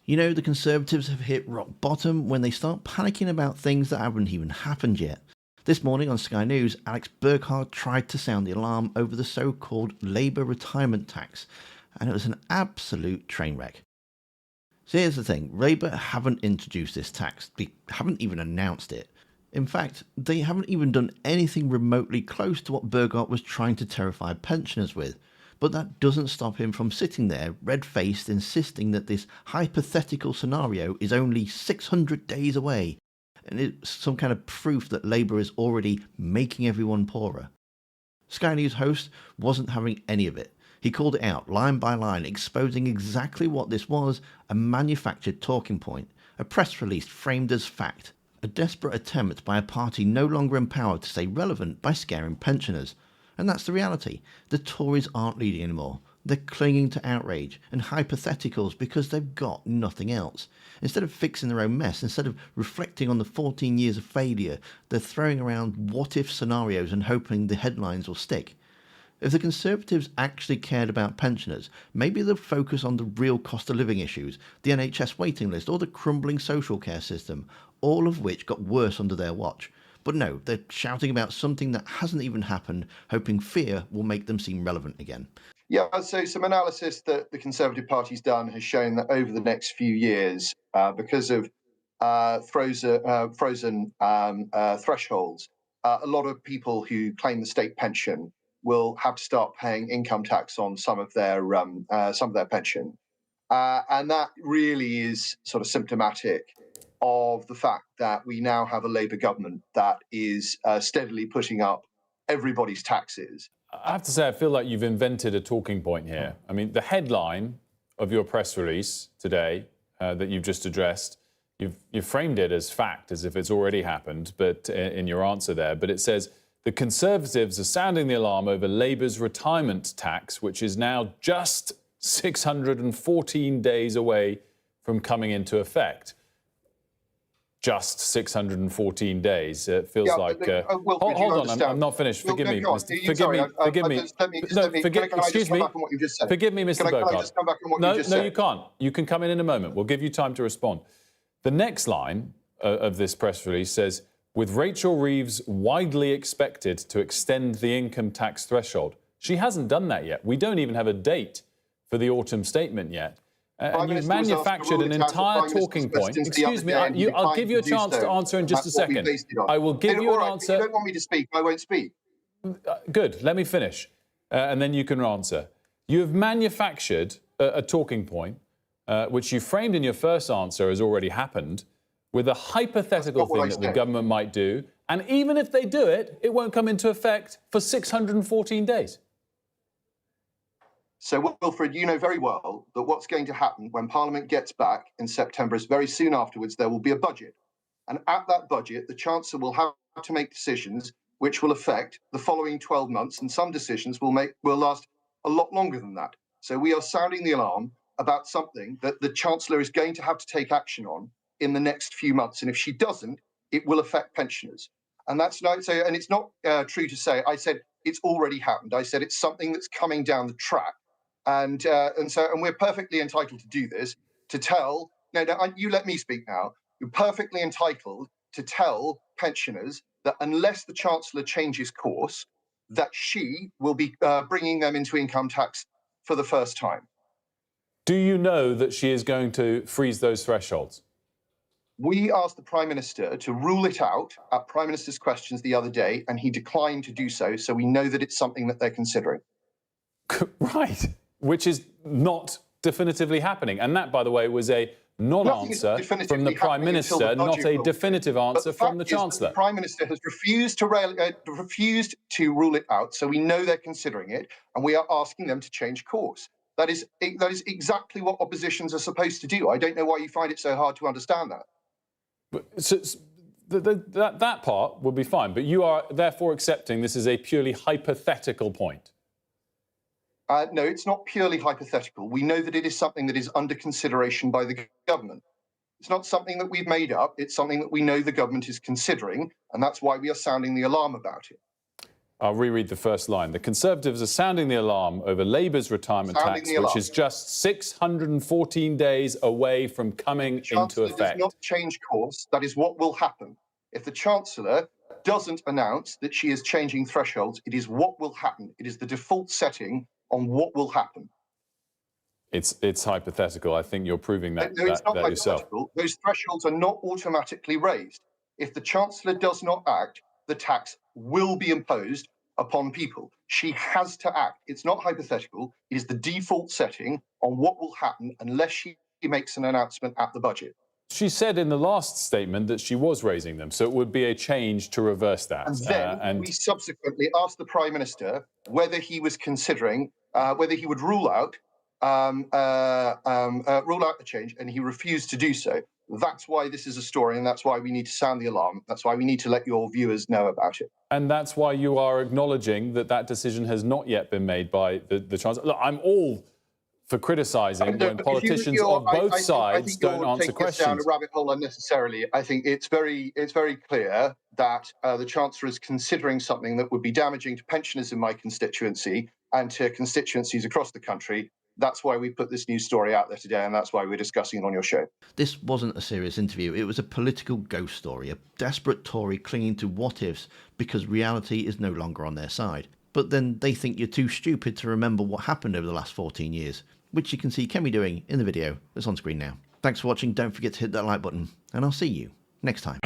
You know, the Conservatives have hit rock bottom when they start panicking about things that haven't even happened yet. This morning on Sky News, Alex Burghart tried to sound the alarm over the so-called Labour retirement tax, and it was an absolute train wreck. So here's the thing, Labour haven't introduced this tax, they haven't even announced it. In fact, they haven't even done anything remotely close to what Burghart was trying to terrify pensioners with. But that doesn't stop him from sitting there, red-faced, insisting that this hypothetical scenario is only 600 days away, and it's some kind of proof that Labour is already making everyone poorer. Sky News host wasn't having any of it. He called it out, line by line, exposing exactly what this was, a manufactured talking point, a press release framed as fact, a desperate attempt by a party no longer empowered to stay relevant by scaring pensioners. And that's the reality. The Tories aren't leading anymore. They're clinging to outrage and hypotheticals because they've got nothing else. Instead of fixing their own mess, instead of reflecting on the 14 years of failure, they're throwing around what-if scenarios and hoping the headlines will stick. If the Conservatives actually cared about pensioners, maybe they'd focus on the real cost of living issues, the NHS waiting list or the crumbling social care system, all of which got worse under their watch. But no, they're shouting about something that hasn't even happened, hoping fear will make them seem relevant again. Yeah, so some analysis that the Conservative Party's done has shown that over the next few years, because of frozen thresholds, a lot of people who claim the state pension will have to start paying income tax on some of their pension, and that really is sort of symptomatic of the fact that we now have a Labour government that is steadily putting up everybody's taxes. I have to say, I feel like you've invented a talking point here. I mean, the headline of your press release today that you've just addressed, you've framed it as fact, as if it's already happened, but in your answer there. But it says, the Conservatives are sounding the alarm over Labour's retirement tax, which is now just 614 days away from coming into effect. Just 614 days. It feels like. Hold on, I'm not finished. Forgive me. Forgive me. Excuse me. Forgive me, Mr. Burghart. No, you can't. You can come in a moment. We'll give you time to respond. The next line of this press release says, with Rachel Reeves widely expected to extend the income tax threshold. She hasn't done that yet. We don't even have a date for the autumn statement yet. And you've manufactured an entire talking point. Excuse me, I'll give you a chance to answer in just a second. I will give you an answer. If you don't want me to speak, I won't speak. Good, let me finish, and then you can answer. You have manufactured a talking point, which you framed in your first answer as already happened, with a hypothetical thing that the government might do. And even if they do it, it won't come into effect for 614 days. So, Wilfred, you know very well that what's going to happen when Parliament gets back in September is very soon afterwards there will be a budget. And at that budget, the Chancellor will have to make decisions which will affect the following 12 months, and some decisions will last a lot longer than that. So we are sounding the alarm about something that the Chancellor is going to have to take action on in the next few months. And if she doesn't, it will affect pensioners. And that's not so, and it's not true to say, I said it's already happened. I said it's something that's coming down the track. And we're perfectly entitled to do this, to tell, you let me speak now, you're perfectly entitled to tell pensioners that unless the Chancellor changes course, that she will be bringing them into income tax for the first time. Do you know that she is going to freeze those thresholds? We asked the Prime Minister to rule it out at Prime Minister's questions the other day, and he declined to do so, so we know that it's something that they're considering. Right. Which is not definitively happening. And that, by the way, was a non-answer from the Prime Minister, not a definitive answer from the Chancellor. The Prime Minister has refused to rule it out, so we know they're considering it, and we are asking them to change course. That is exactly what oppositions are supposed to do. I don't know why you find it so hard to understand that. So, that part would be fine, but you are therefore accepting this is a purely hypothetical point. No, it's not purely hypothetical. We know that it is something that is under consideration by the government. It's not something that we've made up. It's something that we know the government is considering, and that's why we are sounding the alarm about it. I'll reread the first line. The Conservatives are sounding the alarm over Labour's retirement tax, which is just 614 days away from coming into effect. Does not change course. That is what will happen. If the Chancellor doesn't announce that she is changing thresholds, it is what will happen. It is the default setting on what will happen. It's hypothetical. I think you're proving that, no, it's not that yourself. Hypothetical. Those thresholds are not automatically raised. If the Chancellor does not act, the tax will be imposed upon people. She has to act. It's not hypothetical. It is the default setting on what will happen unless she makes an announcement at the budget. She said in the last statement that she was raising them, so it would be a change to reverse that. And then we subsequently asked the Prime Minister whether he was considering, whether he would rule out the change, and he refused to do so. That's why this is a story, and that's why we need to sound the alarm. That's why we need to let your viewers know about it. And that's why you are acknowledging that that decision has not yet been made by the Chancellor. Look, I'm all for criticising when politicians of both sides don't answer questions. Down a rabbit hole unnecessarily. I think it's very clear that the Chancellor is considering something that would be damaging to pensioners in my constituency and to constituencies across the country. That's why we put this news story out there today, and that's why we're discussing it on your show. This wasn't a serious interview. It was a political ghost story, a desperate Tory clinging to what-ifs because reality is no longer on their side. But then they think you're too stupid to remember what happened over the last 14 years, which you can see Kemi doing in the video that's on screen now. Thanks for watching. Don't forget to hit that like button, and I'll see you next time.